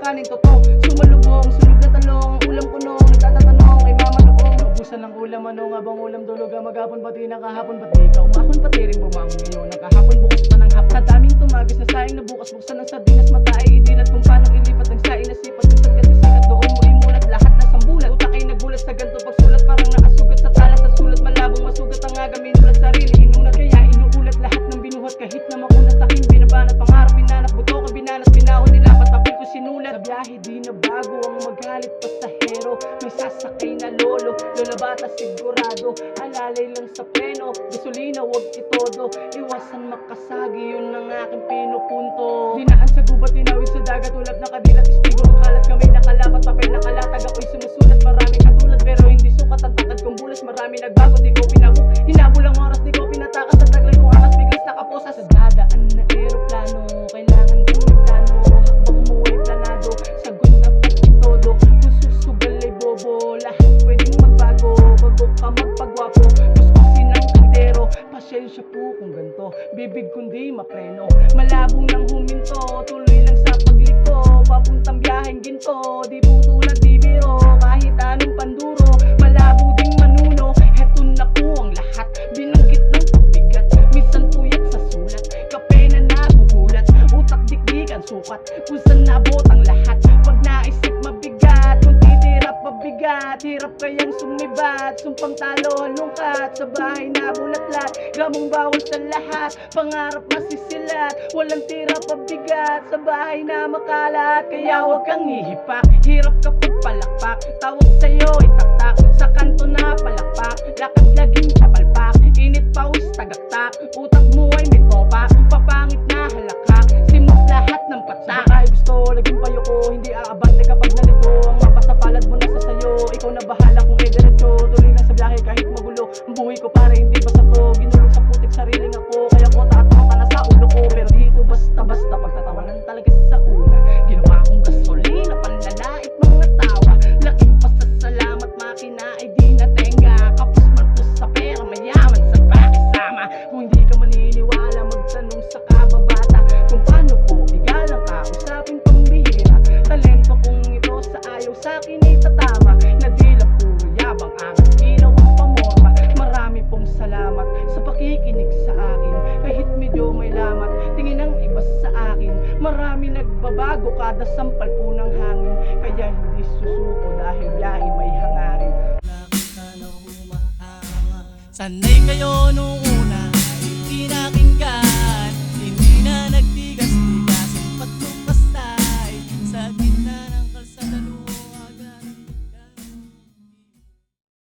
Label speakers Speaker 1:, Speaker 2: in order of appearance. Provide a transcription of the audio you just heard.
Speaker 1: kanin totoo. Sumalubong, sunog na talong, ulam kuno, nagtatatanong ay mama noong. Naubusan ng ulam, ano nga bang ulam duluga? Maghapon pati na kahapon pati ka umahon pati rin bumangon ngayon. Nakahapon bukas pa ng hap. Kadaming tumagis na saing na bukas buksan ng sardinas. Mata ay idilat kung paano ilipat ng saing na sipat. Kung saan kasi sikat doon mo imulat lahat na sambulat. Utak ay nagulat sa ganto pagsulat, parang nakasugat sa tala sa sulat. Malabong masugat ang agamin ulat sarili inunat. Kaya inuulat lahat ng binuhat kahit na makunat aking binabanat. Pangarap binanat, buto ka binanat, binahon nila patapil ko sinulat. Sa biyahe di na bago ang magalit pasahero. May sasakay na lolo, lola bata sigurado. Alalay lang sa pleno, gasolina wag itodo. Iwasan makasagi, yun ang aking pinupunto. Dinaan sa gubat, tinawid sa dagat, ulap na kadilat, istigo makalat, kamay nakalapat, papel nakalatag. Ako'y sumusulat, maraming katulad pero hindi sukat ang takad kong bulas. Marami nagbago, di ko pinabuk, hinabol ang oras, di ko pinatakas. Sa taglay kong angas, biglas nakaposa. Sa dadaan na eroplano, kailangan din plano. Habang umuwi planado, sagot na pagtitodo. Kung susugal ay bobo, lahat pwedeng magbago. Bago ka magpagwapo, kuskusin ang kaldero. Pasyensya po kung ganto, bibig kundi mapreno. Malabong nang huminto, tuloy lang sa pagliko. Papuntang biyaheng ginto, di po tulad di biro. Kahit anong panduro, malabo ding manuno. Heto na po ang lahat, binanggit ng pabigat. Minsan puyat sa sulat, kape na nagugulat. Utak dikdikan sukat, kung saan nabot ang lahat. Pag naisip mabigat, kung titirap mabigat. Hirap kayang sumibat, sumpang talo halungkat. Sa bahay na bulatlat, gamong bawal sa lahat. Pangarap masisilat, walang tira pabigat. Sa bahay na makalat, kaya huwag kang hihipak. Hirap kapag palakpak, tawag sa'yo itaktak. Sa kanto na palakpak, lakad laging papalpak. Init pawis tagaktak, utak mo ay may topak. Papangit na halakhak, simot lahat ng patak. Sa gusto, laging payo ko, hindi aabante kapag nalito. Ang mapa sa palad mo nasa sayo, ikaw na bahala kung diretso. Tuloy lang sa biyahe kahit magulo, ang buhay ko para hindi basta to. Ginulong sa putik sariling ako, kaya ko tatatama ka na sa ulo ko. Pero dito basta-basta pagtatawanan talaga sa una. Ginawa kong gasolina, panlalait mga tawa. Laking pasasalamat, makina ay di natenga. Kapos malpos sa pera, mayaman sa pakisama. Kung hindi ka maniniwala, magtanong sa kababata. Kung paano po, igalang ka, usapin pambihira. Talento kong ito sa ayaw sa'kin ay tatama. Nadila puro yabang, angas ilaw ang pamorma. Marami pong salamat sa pakikinig sa akin. Kahit medyo may lamat, tingin ang iba sa akin. Marami nagbabago, kada sampal po ng hangin. Kaya hindi susuko dahil biyahe may hangarin. Nakita na humahanga, sanay kayo nung una, hindi nakinggan.